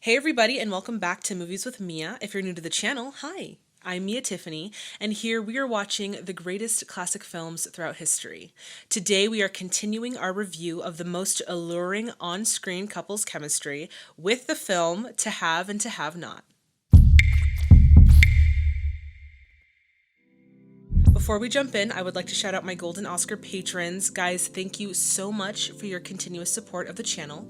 Hey everybody, and welcome back to Movies with Mia. If you're new to the channel, hi. I'm Mia Tiffany, and here we are watching the greatest classic films throughout history. Today we are continuing our review of the most alluring on-screen couples chemistry with the film To Have and To Have Not. Before we jump in, I would like to shout out my Golden Oscar patrons. Guys, thank you so much for your continuous support of the channel.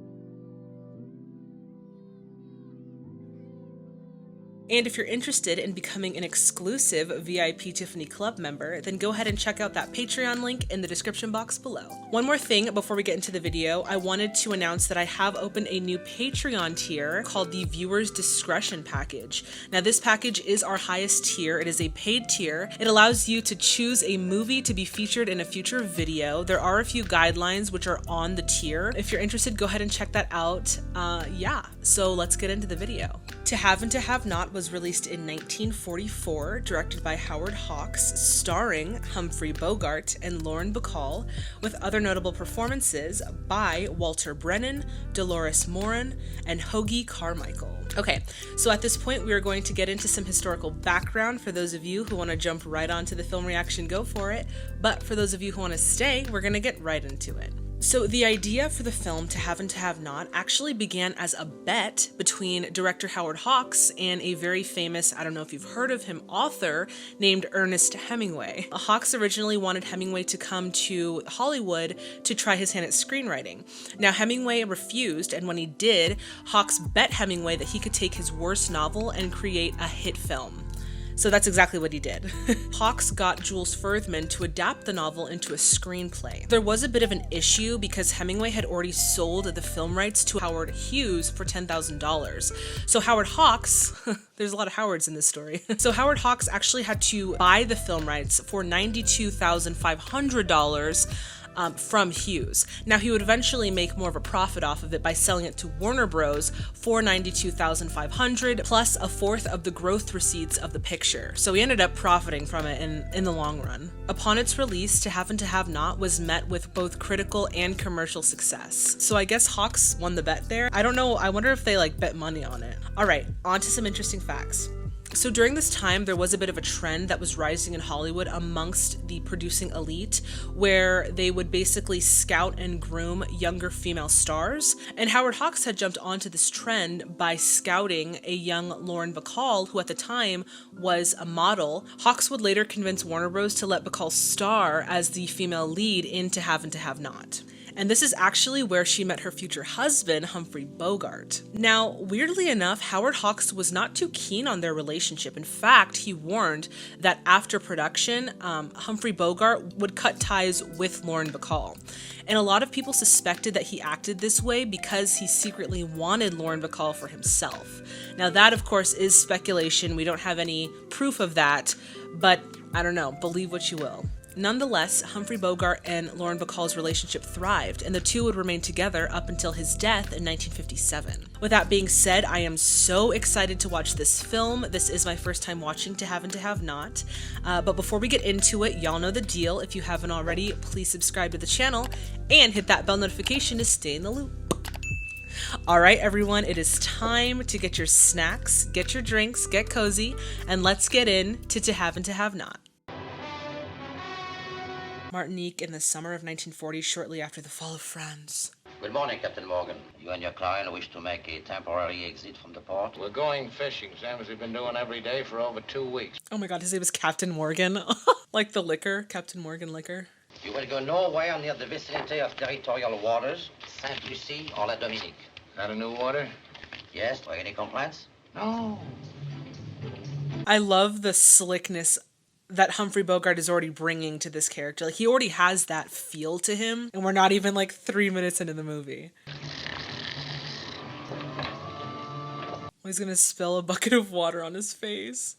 And if you're interested in becoming an exclusive VIP Tiffany Club member, then go ahead and check out that Patreon link in the description box below. One more thing before we get into the video, I wanted to announce that I have opened a new Patreon tier called the Viewer's Discretion Package. Now this package is our highest tier. It is a paid tier. It allows you to choose a movie to be featured in a future video. There are a few guidelines which are on the tier. If you're interested, go ahead and check that out. So let's get into the video. To Have and To Have Not was released in 1944, directed by Howard Hawks, starring Humphrey Bogart and Lauren Bacall, with other notable performances by Walter Brennan, Dolores Moran, and Hoagy Carmichael. Okay, so at this point we are going to get into some historical background. For those of you who want to jump right onto the film reaction, go for it. But for those of you who want to stay, we're going to get right into it. So the idea for the film To Have and To Have Not actually began as a bet between director Howard Hawks and a very famous, I don't know if you've heard of him, author named Ernest Hemingway. Hawks originally wanted Hemingway to come to Hollywood to try his hand at screenwriting. Now Hemingway refused, and when he did, Hawks bet Hemingway that he could take his worst novel and create a hit film. So that's exactly what he did. Hawks got Jules Furthman to adapt the novel into a screenplay. There was a bit of an issue because Hemingway had already sold the film rights to Howard Hughes for $10,000. So Howard Hawks, there's a lot of Howards in this story. So Howard Hawks actually had to buy the film rights for $92,500 from Hughes. Now he would eventually make more of a profit off of it by selling it to Warner Bros. For $92,500 plus a fourth of the growth receipts of the picture. So he ended up profiting from it in the long run. Upon its release, To Have and To Have Not was met with both critical and commercial success. So I guess Hawks won the bet there. I don't know, I wonder if they bet money on it. All right, on to some interesting facts. So during this time, there was a bit of a trend that was rising in Hollywood amongst the producing elite, where they would basically scout and groom younger female stars. And Howard Hawks had jumped onto this trend by scouting a young Lauren Bacall, who at the time was a model. Hawks would later convince Warner Bros. To let Bacall star as the female lead in To Have and To Have Not. And this is actually where she met her future husband, Humphrey Bogart. Now, weirdly enough, Howard Hawks was not too keen on their relationship. In fact, he warned that after production, Humphrey Bogart would cut ties with Lauren Bacall. And a lot of people suspected that he acted this way because he secretly wanted Lauren Bacall for himself. Now that, of course, is speculation. We don't have any proof of that, but I don't know, believe what you will. Nonetheless, Humphrey Bogart and Lauren Bacall's relationship thrived, and the two would remain together up until his death in 1957. With that being said, I am so excited to watch this film. This is my first time watching To Have and To Have Not. But before we get into it, y'all know the deal. If you haven't already, please subscribe to the channel and hit that bell notification to stay in the loop. All right, everyone, it is time to get your snacks, get your drinks, get cozy, and let's get into To Have and To Have Not. Martinique in the summer of 1940, shortly after the fall of France. Good morning, Captain Morgan. You and your client wish to make a temporary exit from the port? We're going fishing, same as we've been doing every day for over 2 weeks. Oh my god, his name is Captain Morgan. Like the liquor, Captain Morgan liquor. You will go nowhere near the vicinity of territorial waters, Saint-Lucie or La Dominique. Got a new order? Yes, or any complaints? No. I love the slickness that Humphrey Bogart is already bringing to this character. Like, he already has that feel to him, and we're not even 3 minutes into the movie. He's gonna spill a bucket of water on his face.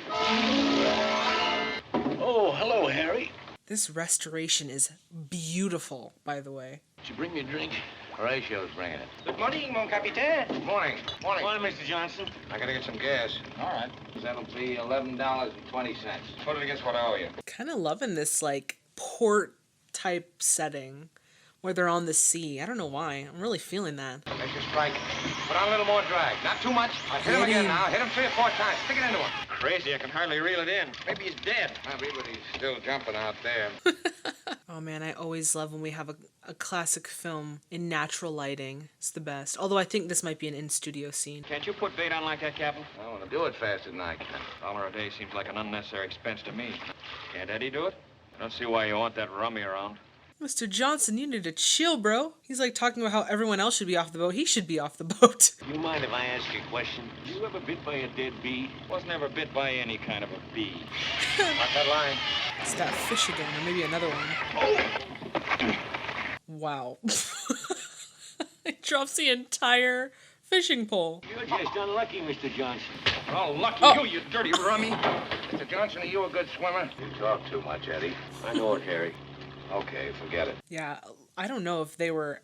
Oh, hello, Harry. This restoration is beautiful, by the way. Did you bring me a drink? Horatio's bringing it. Good morning, mon capitaine. Morning. Morning. Morning, Mr. Johnson. I gotta get some gas. All right. That'll be $11.20. Put it against what I owe you. Kind of loving this, port-type setting. Where they're on the sea. I don't know why. I'm really feeling that. There's your strike. Put on a little more drag. Not too much. Hit him again now. Hit him 3 or 4 times. Stick it into him. Crazy, I can hardly reel it in. Maybe he's dead. Maybe, but he's still jumping out there. Oh man, I always love when we have a classic film in natural lighting. It's the best. Although I think this might be an in-studio scene. Can't you put bait on like that, Captain? I want to do it faster than I can. $1 a day seems like an unnecessary expense to me. Can't Eddie do it? I don't see why you want that rummy around. Mr. Johnson, you need to chill, bro. He's like talking about how everyone else should be off the boat. He should be off the boat. You mind if I ask you a question? You ever bit by a dead bee? Wasn't ever bit by any kind of a bee. Not that line. It's that fish again, or maybe another one. Wow. It drops the entire fishing pole. You're just unlucky, Mr. Johnson. Oh, lucky Oh. you dirty rummy. Mr. Johnson, are you a good swimmer? You talk too much, Eddie. I know it, Harry. Okay, forget it. Yeah, I don't know if they were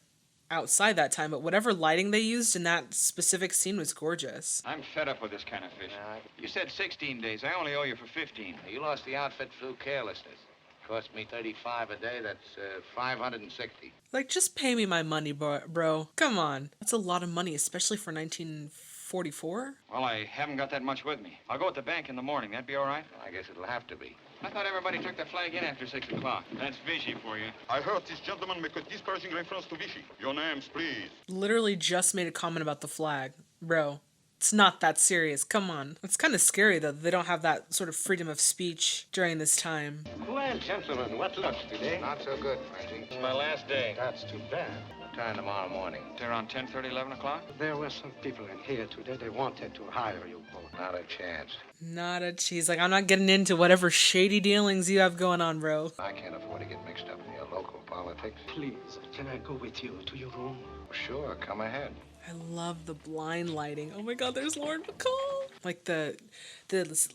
outside that time, but whatever lighting they used in that specific scene was gorgeous. I'm fed up with this kind of fish. You said 16 days. I only owe you for 15. You lost the outfit through carelessness. Cost me $35 a day. That's $560. Like, just pay me my money, bro. Come on. That's a lot of money, especially for 1944. Well, I haven't got that much with me. I'll go at the bank in the morning. That'd be all right? I guess it'll have to be. I thought everybody took the flag in after 6 o'clock. That's Vichy for you. I heard this gentleman make a disparaging reference to Vichy. Your names, please. Literally just made a comment about the flag. Bro, it's not that serious. Come on. It's kind of scary, though. They don't have that sort of freedom of speech during this time. Well, gentlemen, what luck today? Not so good, Frenchie. It's my last day. That's too bad. Return tomorrow morning. It's around 10:30, 11 o'clock? There were some people in here today. They wanted to hire you both. Not a chance. Not a cheese. Like, I'm not getting into whatever shady dealings you have going on, bro. I can't afford to get mixed up in your local politics. Please, can I go with you to your room? Sure, come ahead. I love the blind lighting. Oh my god, there's Lauren Bacall. Like the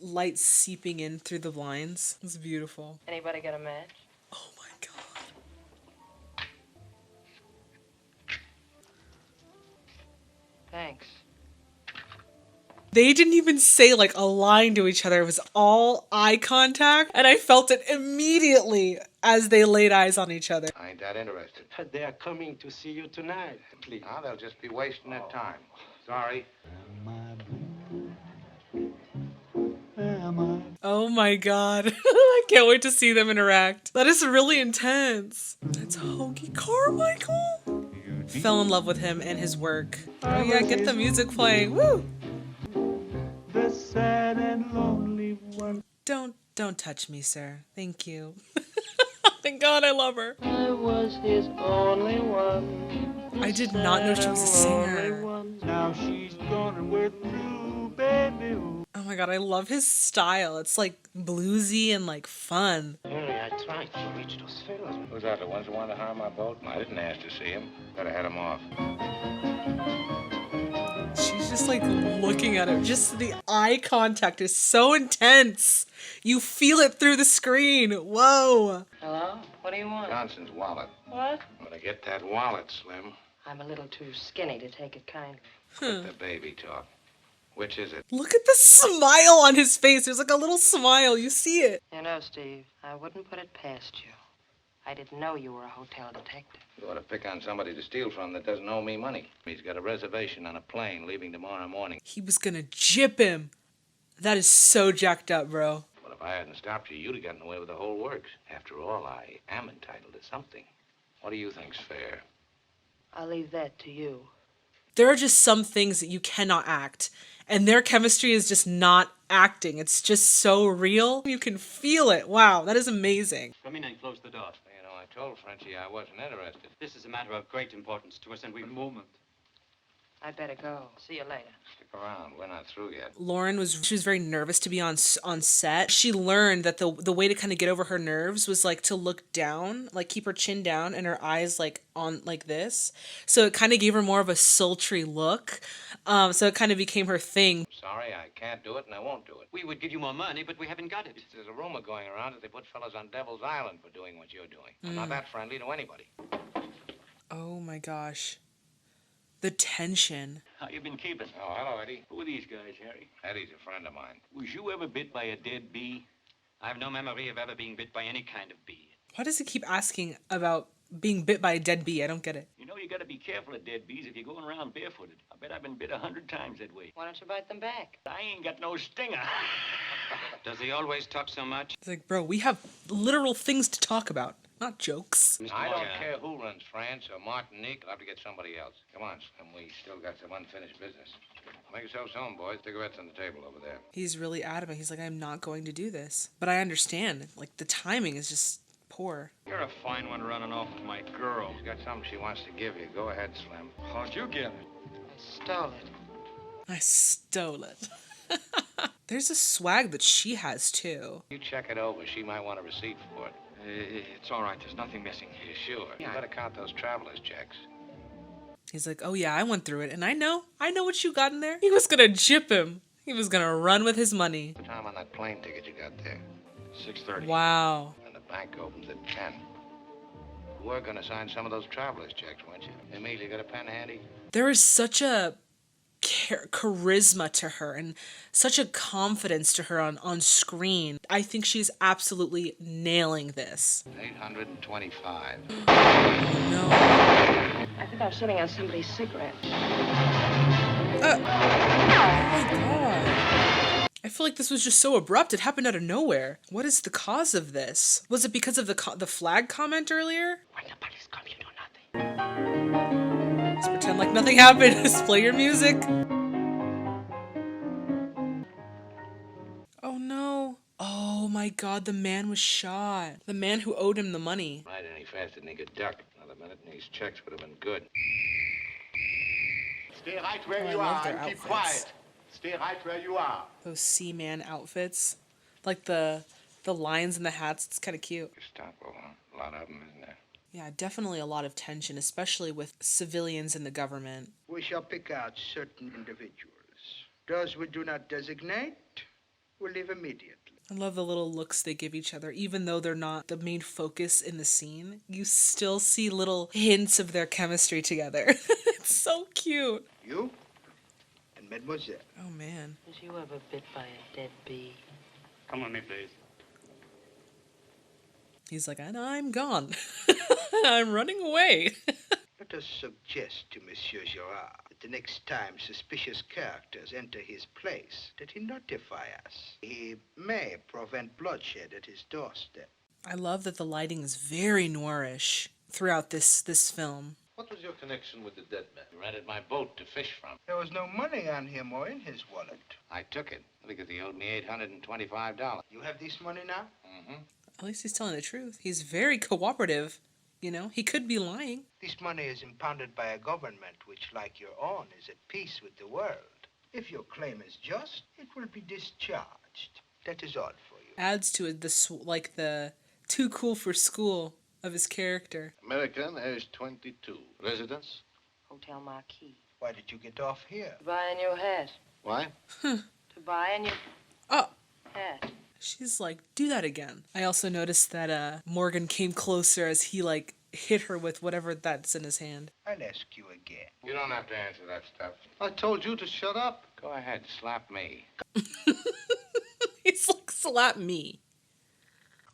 light seeping in through the blinds. It's beautiful. Anybody got a match? Oh my god. Thanks. They didn't even say like a line to each other. It was all eye contact. And I felt it immediately as they laid eyes on each other. I ain't that interested. They are coming to see you tonight. Please. Now they'll just be wasting their time. Sorry. Oh my god. I can't wait to see them interact. That is really intense. That's Hoagie Carmichael. Fell in love with him and his work. Oh yeah, get the music playing. Woo! The sad and lonely one. Don't touch me, sir. Thank you. Thank God I love her. I was his only one. I did not know she was a singer. Now she's gone and we're through, baby. Oh my god, I love his style. It's like bluesy and like fun. Harry, I tried to reach those fellows. Who's that? The ones who wanted to hire my boat? I didn't ask to see him. Better head him off. She's just like looking at him. Just the eye contact is so intense. You feel it through the screen. Whoa. Hello? What do you want? Johnson's wallet. What? I'm gonna get that wallet, Slim. I'm a little too skinny to take it kindly. Let the baby talk. Which is it? Look at the smile on his face. There's like a little smile. You see it. You know, Steve, I wouldn't put it past you. I didn't know you were a hotel detective. You ought to pick on somebody to steal from that doesn't owe me money. He's got a reservation on a plane leaving tomorrow morning. He was gonna jip him. That is so jacked up, bro. Well, if I hadn't stopped you, you'd have gotten away with the whole works. After all, I am entitled to something. What do you think's fair? I'll leave that to you. There are just some things that you cannot act. And their chemistry is just not acting. It's just so real. You can feel it. Wow, that is amazing. Come in and close the door. You know, I told Frenchie I wasn't interested. This is a matter of great importance to us, and we moment. I'd better go. See you later. Stick around. We're not through yet. Lauren was very nervous to be on set. She learned that the way to kind of get over her nerves was like to look down, like keep her chin down and her eyes like on like this. So it kind of gave her more of a sultry look. So it kind of became her thing. Sorry, I can't do it and I won't do it. We would give you more money, but we haven't got it. There's a rumor going around that they put fellas on Devil's Island for doing what you're doing. I'm not that friendly to anybody. Oh my gosh. The tension. How you been keeping? Oh, hello, Eddie. Who are these guys, Harry? Eddie's a friend of mine. Was you ever bit by a dead bee? I've no memory of ever being bit by any kind of bee. Why does he keep asking about being bit by a dead bee. I don't get it. You know you gotta be careful of dead bees if you're going around barefooted. I bet I've been bit 100 times that way. Why don't you bite them back? I ain't got no stinger. Does he always talk so much? It's like, bro, we have literal things to talk about, not jokes. I don't care who runs France or Martinique. I'll have to get somebody else. Come on, Slim. We still got some unfinished business. Make yourselves home, boys. Cigarettes on the table over there. He's really adamant. He's like, I'm not going to do this. But I understand. Like, the timing is just poor. You're a fine one running off with my girl. She's got something she wants to give you. Go ahead, Slim. How'd you get it? I stole it. I stole it. There's a swag that she has, too. You check it over. She might want a receipt for it. It's all right. There's nothing missing. You sure? You better count those traveler's checks. He's like, oh yeah, I went through it, and I know what you got in there. He was gonna jip him. He was gonna run with his money. What time on that plane ticket you got there? 6:30. Wow. And the bank opens at 10. You were gonna sign some of those traveler's checks, weren't you? Emilio, got a pen handy? There is such a charisma to her and such a confidence to her on screen. I think she's absolutely nailing this. 825. No. I think I'm sitting on somebody's cigarette. Oh my god. I feel like this was just so abrupt. It happened out of nowhere. What is the cause of this? Was it because of the flag comment earlier? When the police come, you do nothing. Just pretend like nothing happened. Just play your music. Oh no. Oh my god, the man was shot. The man who owed him the money. Right any faster than he could duck. Another minute and these checks would have been good. Stay right where Oh, I you love are their and keep outfits. quiet. Stay right where you are. Those seaman outfits. Like the lions and the hats. It's kind of cute. Gestapo, huh? A lot of them, isn't there? Yeah, definitely a lot of tension, especially with civilians in the government. We shall pick out certain individuals. Those we do not designate will leave immediately. I love the little looks they give each other. Even though they're not the main focus in the scene, you still see little hints of their chemistry together. It's so cute. You and Mademoiselle. Oh, man. Was you ever bit by a dead bee? Come with me, please. He's like, and I'm gone. I'm running away. Let us suggest to Monsieur Gerard that the next time suspicious characters enter his place, that he notify us. He may prevent bloodshed at his doorstep. I love that the lighting is very noirish throughout this film. What was your connection with the dead man? He rented my boat to fish from. There was no money on him or in his wallet. I took it because he owed me $825. You have this money now? Mm-hmm. At least he's telling the truth. He's very cooperative. You know, he could be lying. This money is impounded by a government which, like your own, is at peace with the world. If your claim is just, it will be discharged. That is all for you. Adds to it the too cool for school of his character. American, age 22. Residence? Hotel Marquis. Why did you get off here? To buy a new hat. Why? To buy a new Oh, hat. she's like, do that again. I also noticed that Morgan came closer as he hit her with whatever that's in his hand. I'll ask you again. You don't have to answer that stuff. I told you to shut up. Go ahead, slap me. He's like, slap me.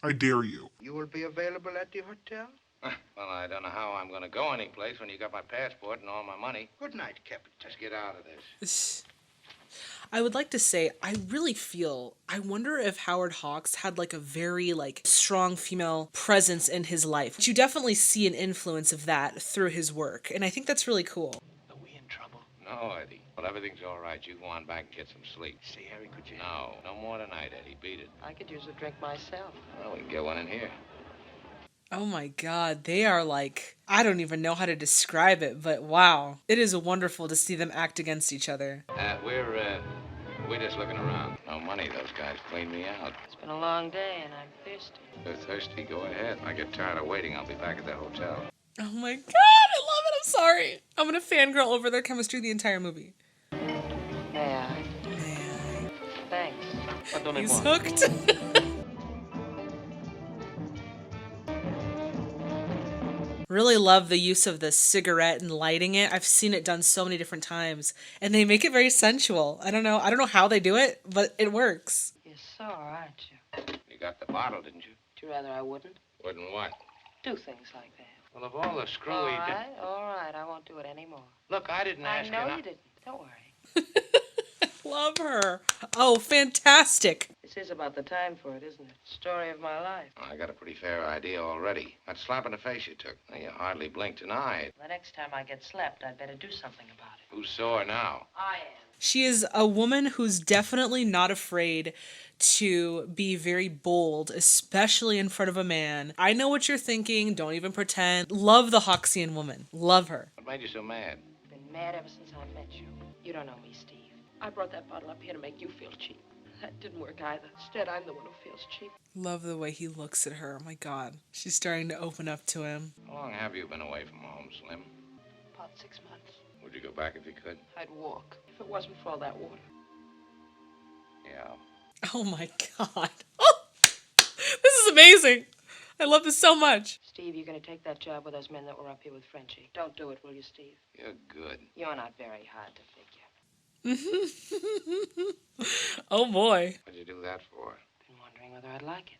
I dare you. You will be available at the hotel? Well, I don't know how I'm going to go anyplace when you got my passport and all my money. Good night, Captain. Let's get out of this. I would like to say, I wonder if Howard Hawks had a very strong female presence in his life. But you definitely see an influence of that through his work. And I think that's really cool. Are we in trouble? No, Eddie. Well, everything's all right. You go on back and get some sleep. Say, Harry, could you... No more tonight, Eddie. Beat it. I could use a drink myself. Well, we can get one in here. Oh my God, they are I don't even know how to describe it, but wow. It is wonderful to see them act against each other. We're just looking around. No money. Those guys cleaned me out. It's been a long day and I'm thirsty. They're thirsty. Go ahead. When I get tired of waiting, I'll be back at the hotel. Oh my God, I love it. I'm sorry. I'm gonna fangirl over their chemistry the entire movie. May I? Thanks. What don't He's I want? hooked. Really love the use of the cigarette and lighting it. I've seen it done so many different times, and they make it very sensual. I don't know how they do it, but it works. You're sore, aren't you? You got the bottle, didn't you? Would you rather I wouldn't? Wouldn't what? Do things like that. Well, of all the screwy... All right, I won't do it anymore. Look, I didn't ask I know you. you didn't. Don't worry. Love her. Oh, fantastic. This is about the time for it, isn't it? Story of my life. I got a pretty fair idea already. That slap in the face you took. Now, you hardly blinked an eye. The next time I get slapped, I'd better do something about it. Who's sore now? I am. She is a woman who's definitely not afraid to be very bold, especially in front of a man. I know what you're thinking. Don't even pretend. Love the Hoxian woman. Love her. What made you so mad? Been mad ever since I met you. You don't know me, Steve. I brought that bottle up here to make you feel cheap. That didn't work either. Instead, I'm the one who feels cheap. Love the way he looks at her. Oh my God. She's starting to open up to him. How long have you been away from home, Slim? About 6 months. Would you go back if you could? I'd walk if it wasn't for all that water. Yeah. Oh my God. Oh, this is amazing. I love this so much. Steve, you're going to take that job with those men that were up here with Frenchie. Don't do it, will you, Steve? You're good. You're not very hard to figure. Oh boy. What'd you do that for? Been wondering whether I'd like it.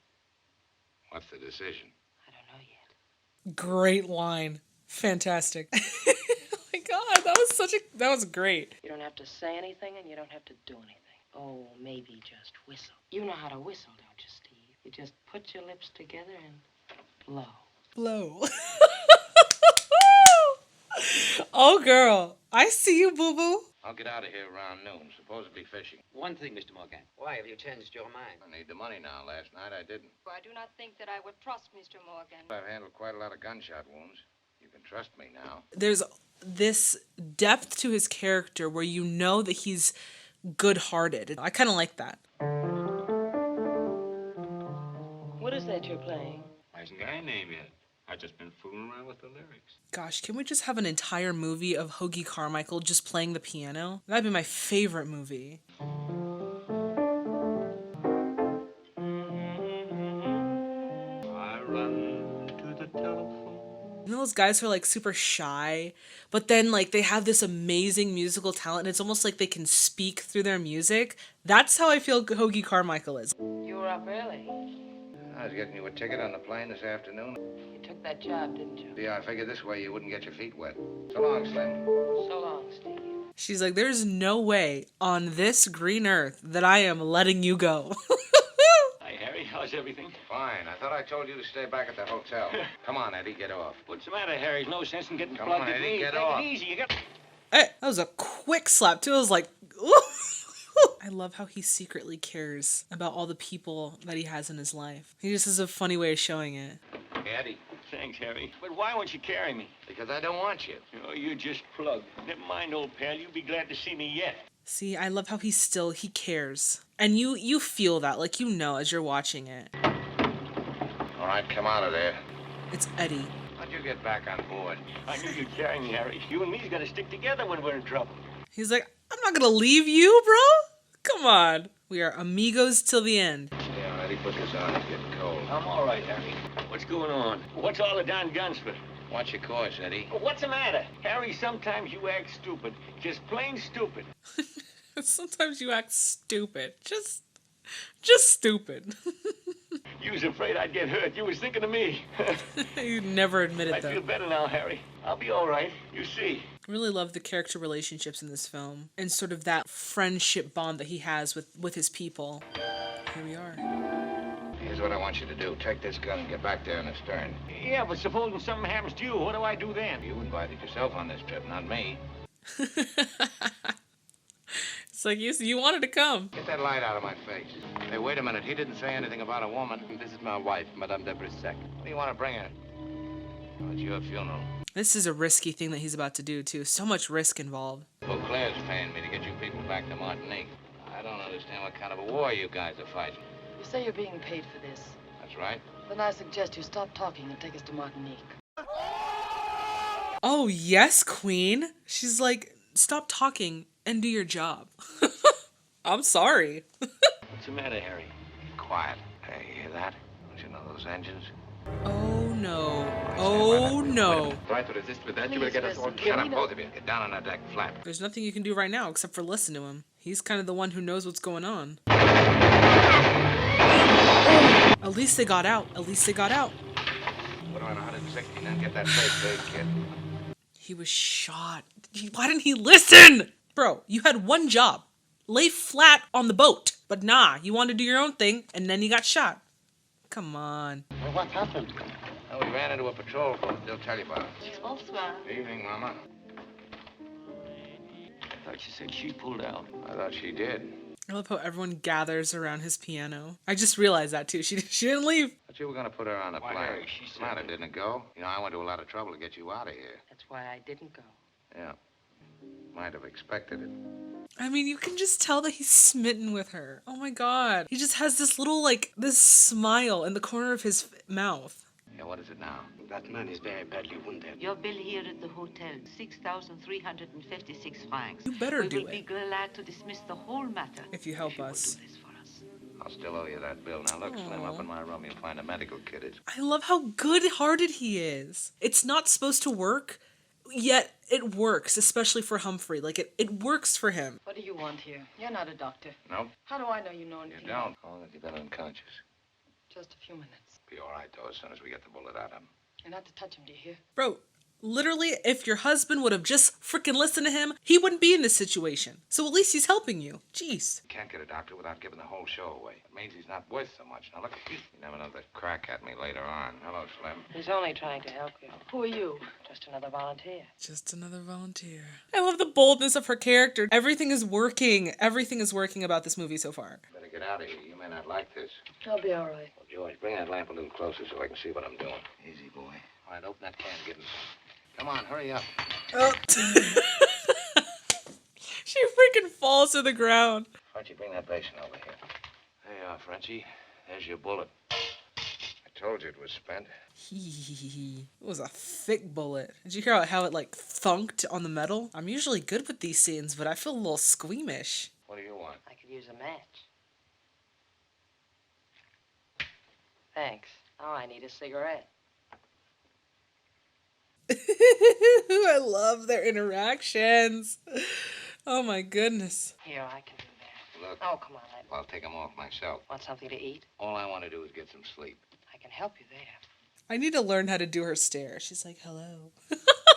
What's the decision? I don't know yet. Great line. Fantastic. Oh my God, that was great. You don't have to say anything and you don't have to do anything. Oh, maybe just whistle. You know how to whistle, don't you, Steve? You just put your lips together and blow. Blow. Oh girl, I see you, boo-boo. I'll get out of here around noon, supposedly fishing. One thing, Mr. Morgan. Why have you changed your mind? I need the money now. Last night I didn't. I do not think that I would trust Mr. Morgan. I've handled quite a lot of gunshot wounds. You can trust me now. There's this depth to his character where you know that he's good-hearted. I kind of like that. What is that you're playing? Hasn't got a name yet. I've just been fooling around with the lyrics. Gosh, can we just have an entire movie of Hoagie Carmichael just playing the piano? That'd be my favorite movie. I run to the telephone. You know those guys who are like super shy, but then like they have this amazing musical talent and it's almost like they can speak through their music? That's how I feel Hoagie Carmichael is. You were up early. I was getting you a ticket on the plane this afternoon. You took that job, didn't you? Yeah, I figured this way you wouldn't get your feet wet. So long, Slim. So long, Steve. She's like, there's no way on this green earth that I am letting you go. Hi, Harry. How's everything? Fine. I thought I told you to stay back at the hotel. Come on, Eddie, get off. What's the matter, Harry? There's no sense in getting Come plugged on, at Eddie, me. get Take off. it easy. You got... Hey, that was a quick slap too. I was like, ooh. I love how he secretly cares about all the people that he has in his life. He just has a funny way of showing it. Hey, Eddie. Thanks, Harry. But why won't you carry me? Because I don't want you. Oh, you just plugged. Never mind, old pal. You'll be glad to see me yet. See, I love how he cares. And you feel that, like you know as you're watching it. All right, come out of there. It's Eddie. How'd you get back on board? I knew you'd carry me, Harry. You and me's got to stick together when we're in trouble. He's like, I'm not gonna leave you, bro. Come on. We are amigos till the end. Yeah, Eddie, put this on. It's getting cold. I'm all right, Harry. What's going on? What's all the darn guns for? Watch your course, Eddie. What's the matter? Harry, sometimes you act stupid. Just plain stupid. Sometimes you act stupid. Just stupid. You was afraid I'd get hurt. You was thinking of me. You never admitted I that. feel better now, Harry. I'll be all right. You see. Really love the character relationships in this film and sort of that friendship bond that he has with his people. Here we are. Here's what I want you to do. Take this gun and get back there in the stern. Yeah, but supposing something happens to you, what do I do then? You invited yourself on this trip, not me. It's like you wanted to come. Get that light out of my face. Hey, wait a minute. He didn't say anything about a woman. This is my wife, Madame de Brissac. What do you want to bring her? Oh, it's your funeral. This is a risky thing that he's about to do, too. So much risk involved. Beauclair's paying me to get you people back to Martinique. I don't understand what kind of a war you guys are fighting. You say you're being paid for this. That's right. Then I suggest you stop talking and take us to Martinique. Oh, yes, Queen. She's like, stop talking and do your job. I'm sorry. What's the matter, Harry? Be quiet. Hey, you hear that? Don't you know those engines? Oh, no. Oh, no. Try to resist with that, you will get us all Shut up, both of you. Get down on that deck, flat. There's nothing you can do right now except for listen to him. He's kind of the one who knows what's going on. At least they got out. At least they got out. What do I know how to do? 60, then get that first aid kit. He was shot. Why didn't he listen? Bro, you had one job. Lay flat on the boat. But nah, you wanted to do your own thing, and then you got shot. Come on. Well, what happened? Oh, we ran into a patrol boat. They'll tell you about it. Bonsoir. Evening, Mama. I thought you said she pulled out. I thought she did. I love how everyone gathers around his piano. I just realized that too. She didn't leave. But you were going to put her on the Why, plane. Harry, she What's the said matter, that- didn't it go? You know, I went to a lot of trouble to get you out of here. That's why I didn't go. Yeah. Might have expected it. I mean, you can just tell that he's smitten with her. Oh my god. He just has this little, this smile in the corner of his mouth. Yeah, what is it now? That man is very badly wounded. Your bill here at the hotel, 6,356 francs. You better do We will be it. glad to dismiss the whole matter. If you help us. Do this for us. I'll still owe you that bill. Now, look, Slim, up in my room, you'll find a medical kit. I love how good-hearted he is. It's not supposed to work, yet it works, especially for Humphrey. It works for him. What do you want here? You're not a doctor. Nope. How do I know you know anything? You don't. How long have you been unconscious? Just a few minutes. Be all right, though, as soon as we get the bullet out of him. You're not to touch him, do you hear? Bro, literally, if your husband would have just freaking listened to him, he wouldn't be in this situation. So at least he's helping you. Jeez. You can't get a doctor without giving the whole show away. It means he's not worth so much. Now, look, you never know the crack at me later on. Hello, Slim. He's only trying to help you. Who are you? Just another volunteer. Just another volunteer. I love the boldness of her character. Everything is working. Everything is working about this movie so far. Better get out of here. You may not like this. I'll be all right. Well, George, bring that lamp a little closer so I can see what I'm doing. Easy, boy. All right, open that can and get him. Come on, hurry up. Oh. She freaking falls to the ground. Frenchie, bring that basin over here. There you are, Frenchie. There's your bullet. I told you it was spent. It was a thick bullet. Did you hear how it thunked on the metal? I'm usually good with these scenes, but I feel a little squeamish. What do you want? I could use a match. Thanks. Now I need a cigarette. I love their interactions. Oh my goodness. Here, I can do that. Look, Oh, come on, let me. I'll take them off myself. Want something to eat? All I want to do is get some sleep. I can help you there. I need to learn how to do her stare. She's like, hello.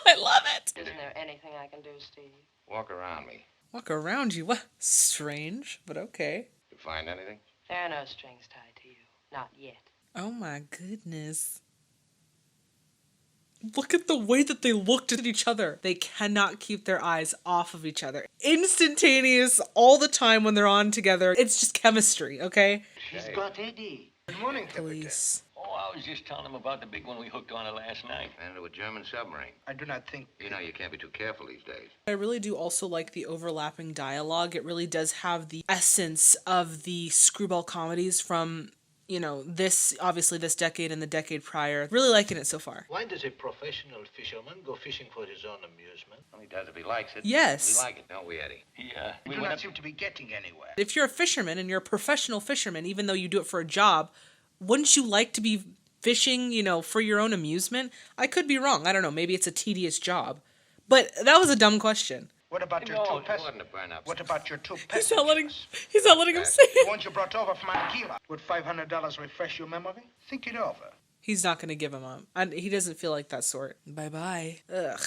I love it. Isn't there anything I can do, Steve? Walk around me. Walk around you. What? Strange, but okay. You find anything? There are no strings tied to you. Not yet. Oh my goodness. Look at the way that they looked at each other. They cannot keep their eyes off of each other. Instantaneous all the time when they're on together. It's just chemistry, okay? He's got Eddie. Good morning, Police. Oh, I was just telling him about the big one we hooked on last night. Ran into a German submarine. I do not think... You know you can't be too careful these days. I really do also like the overlapping dialogue. It really does have the essence of the screwball comedies from, this decade and the decade prior. Really liking it so far. Why does a professional fisherman go fishing for his own amusement? Well, he does if he likes it. Yes. We like it, don't we, Eddie? We do not seem to be getting anywhere. If you're a fisherman and you're a professional fisherman, even though you do it for a job, wouldn't you like to be fishing, for your own amusement? I could be wrong. I don't know. Maybe it's a tedious job. But that was a dumb question. What about your two passengers? Wasn't a burn-up. What about your two He's passengers? not letting him say The it. ones you brought over from Anguilla. Would $500 refresh your memory? Think it over. He's not going to give him up. And he doesn't feel like that sort. Bye-bye. Ugh.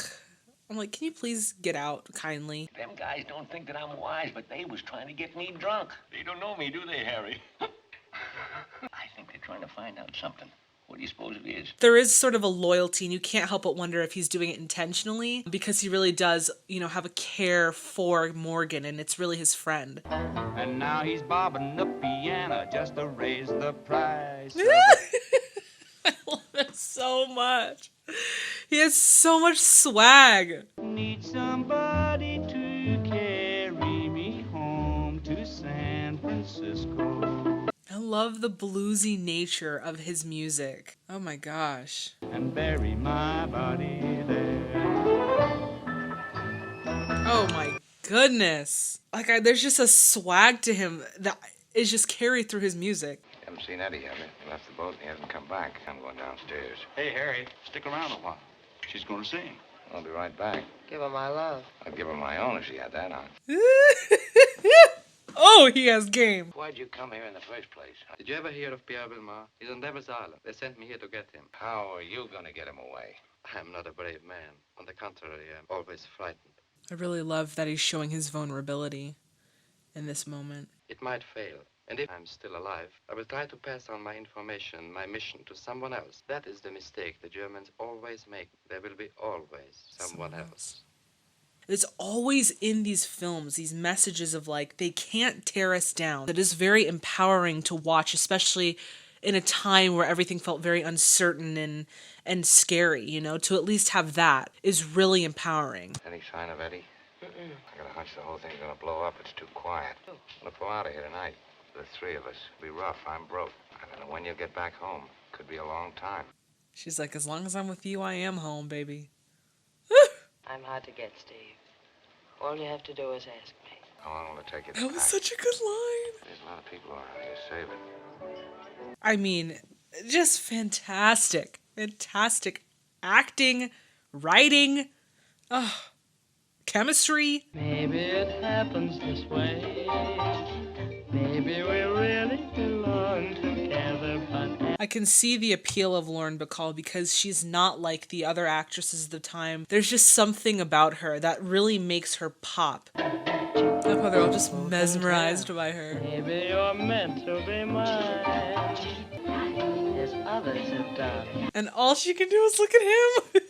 I'm like, can you please get out kindly? Them guys don't think that I'm wise, but they was trying to get me drunk. They don't know me, do they, Harry? I think they're trying to find out something. What do you suppose it is? There is sort of a loyalty, and you can't help but wonder if he's doing it intentionally, because he really does, have a care for Morgan, and it's really his friend. And now he's bobbing the piano just to raise the price. I love it so much. He has so much swag. Need somebody to carry me home to San Francisco. I love the bluesy nature of his music. Oh my gosh. And bury my body there. Oh my goodness. There's just a swag to him that is just carried through his music. You haven't seen Eddie, have you? He left the boat and he hasn't come back. I'm going downstairs. Hey, Harry, stick around a while. She's going to sing. I'll be right back. Give her my love. I'd give her my own if she had that on. Oh Oh, he has game. Why'd you come here in the first place? Did you ever hear of Pierre Belmar? He's on Devil's Island. They sent me here to get him. How are you gonna get him away? I'm not a brave man. On the contrary, I'm always frightened. I really love that he's showing his vulnerability in this moment. It might fail. And if I'm still alive, I will try to pass on my information, my mission to someone else. That is the mistake the Germans always make. There will be always someone else. It's always in these films, these messages of like, they can't tear us down. It is very empowering to watch, especially in a time where everything felt very uncertain and scary, you know? To at least have that is really empowering. Any sign of Eddie? I got a hunch the whole thing's gonna blow up. It's too quiet. Look, we're out of here tonight. The three of us. It'll be rough. I'm broke. I don't know when you'll get back home. Could be a long time. She's like, as long as I'm with you, I am home, baby. I'm hard to get, Steve. All you have to do is ask me. How long will it take you to That was pack? such a good line. There's a lot of people around here. Save it. I mean, just fantastic. Fantastic acting, writing, chemistry. Maybe it happens this way. Maybe we really belong together, but I can see the appeal of Lauren Bacall because she's not like the other actresses of the time. There's just something about her that really makes her pop. That's how they're all just mesmerized by her. maybe you're meant to be mine, as others have done. And all she can do is look at him.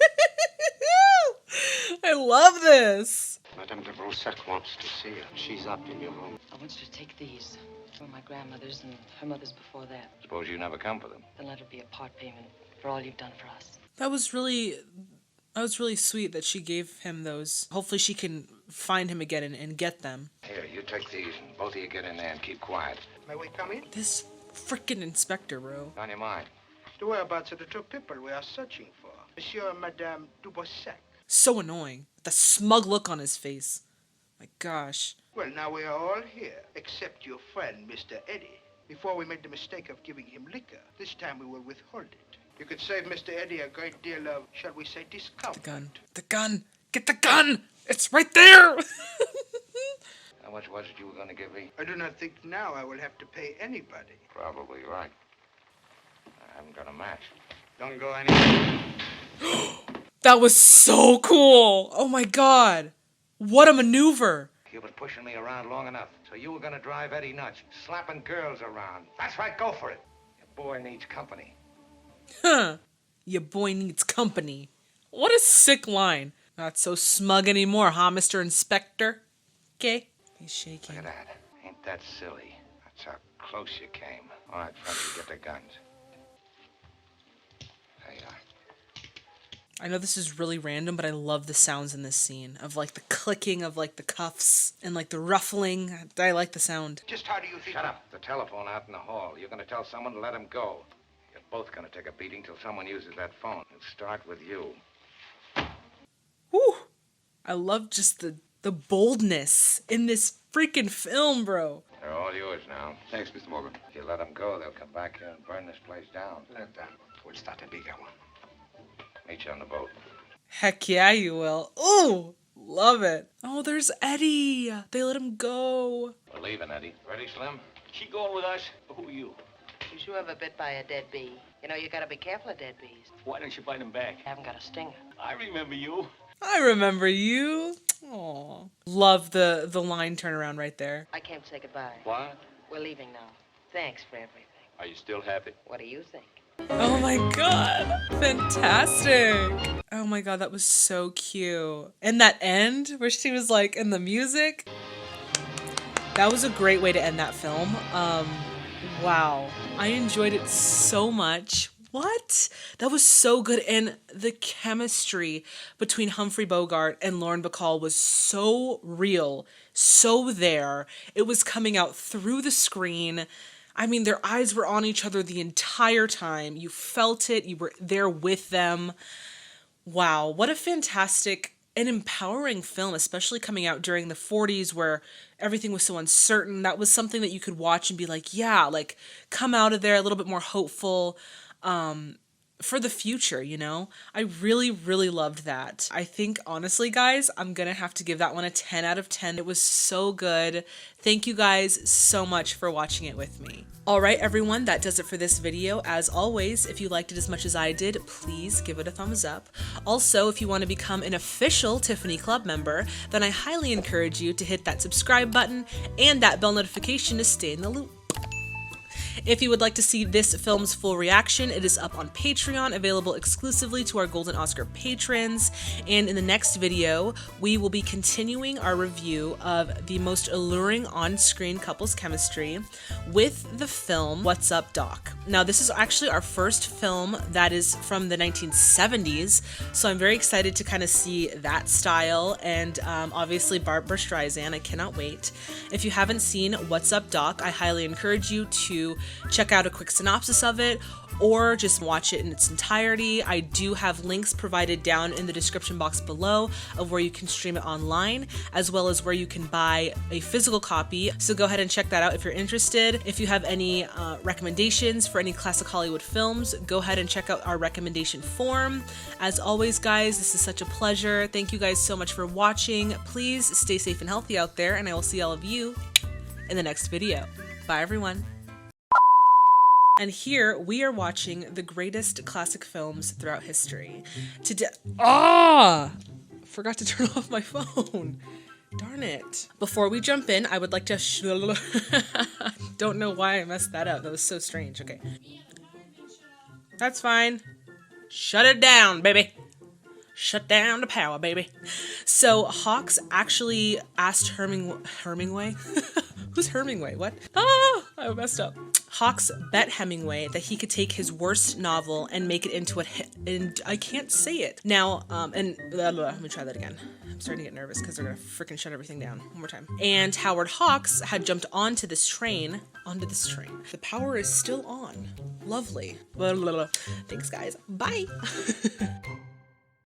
I love this. Madame de Broussac wants to see you. She's up in your room. I want you to take these. For my grandmother's and her mother's before that. Suppose you never come for them. Then let it be a part payment for all you've done for us. That was really sweet that she gave him those. Hopefully she can find him again and get them. Here, you take these, and both of you get in there and keep quiet. May we come in? This frickin' inspector, bro. On your mind. The whereabouts of the two people we are searching for. Monsieur and Madame Duboursac. So annoying. The smug look on his face. My gosh. Well, now we are all here, except your friend, Mr. Eddie. Before we made the mistake of giving him liquor, this time we will withhold it. You could save Mr. Eddie a great deal of, shall we say, discomfort. The gun. The gun. Get the gun. It's right there. How much was it you were going to give me? I do not think now I will have to pay anybody. Probably right. I haven't got a match. Don't go anywhere. That was so cool. Oh my God. What a maneuver. You've been pushing me around long enough, so you were going to drive Eddie nuts, slapping girls around. That's right, go for it. Your boy needs company. Huh. Your boy needs company. What a sick line. Not so smug anymore, huh, Mr. Inspector? Okay. He's shaking. Look at that. Ain't that silly? That's how close you came. All right, Frenchie, get the guns. There you are. I know this is really random, but I love the sounds in this scene of like the clicking of like the cuffs and like the ruffling. I like the sound. Just how do you think? Shut up. The telephone out in the hall. You're going to tell someone to let him go. You're both going to take a beating till someone uses that phone. It'll start with you. Whew. I love just the boldness in this freaking film, bro. They're all yours now. Thanks, Mr. Morgan. If you let them go, they'll come back here and burn this place down. Let them. We'll start a bigger one. Meet you on the boat. Heck yeah, you will. Ooh, love it. Oh, there's Eddie. They let him go. We're leaving, Eddie. Ready, Slim? She going with us? Who are you? Was you ever bit by a dead bee? You know, you gotta be careful of dead bees. Why don't you bite him back? I haven't got a stinger. I remember you. I remember you. Aw. Love the line turnaround right there. I came to say goodbye. What? We're leaving now. Thanks for everything. Are you still happy? What do you think? Oh my God. Fantastic. Oh my God, that was so cute. And that end where she was like in the music. That was a great way to end that film. Wow. I enjoyed it so much. What? That was so good. And the chemistry between Humphrey Bogart and Lauren Bacall was so real, so there. It was coming out through the screen. I mean, their eyes were on each other the entire time. You felt it. You were there with them. Wow. What a fantastic and empowering film, especially coming out during the 40s where everything was so uncertain. That was something that you could watch and be like, yeah, like come out of there a little bit more hopeful. for the future, you know? I really, really loved that. I think, honestly, guys, I'm gonna have to give that one a 10 out of 10. It was so good. Thank you guys so much for watching it with me. All right, everyone, that does it for this video. As always, if you liked it as much as I did, please give it a thumbs up. Also, if you want to become an official Tiffany Club member, then I highly encourage you to hit that subscribe button and that bell notification to stay in the loop. If you would like to see this film's full reaction, it is up on Patreon, available exclusively to our Golden Oscar patrons. And in the next video, we will be continuing our review of the most alluring on-screen couples chemistry with the film What's Up, Doc? Now, this is actually our first film that is from the 1970s, so I'm very excited to kind of see that style, and obviously Barbra Streisand. I cannot wait. If you haven't seen What's Up, Doc? I highly encourage you to check out a quick synopsis of it or just watch it in its entirety. I do have links provided down in the description box below of where you can stream it online, as well as where you can buy a physical copy. So go ahead and check that out if you're interested. If you have any recommendations for any classic Hollywood films, go ahead and check out our recommendation form. As always, guys, this is such a pleasure. Thank you guys so much for watching. Please stay safe and healthy out there, and I will see all of you in the next video. Bye, everyone. And here we are watching the greatest classic films throughout history. Today, forgot to turn off my phone. Darn it. Before we jump in, I would like to don't know why I messed that up. That was so strange. Okay. That's fine. Shut it down, baby. Shut down the power, baby. So Hawks actually asked Hemingway? Who's Hemingway? What? I messed up. Hawks bet Hemingway that he could take his worst novel and make it into a hit, and I can't say it. Now, let me try that again. I'm starting to get nervous because they're gonna freaking shut everything down. One more time. And Howard Hawks had jumped onto this train. The power is still on. Lovely. Thanks, guys. Bye.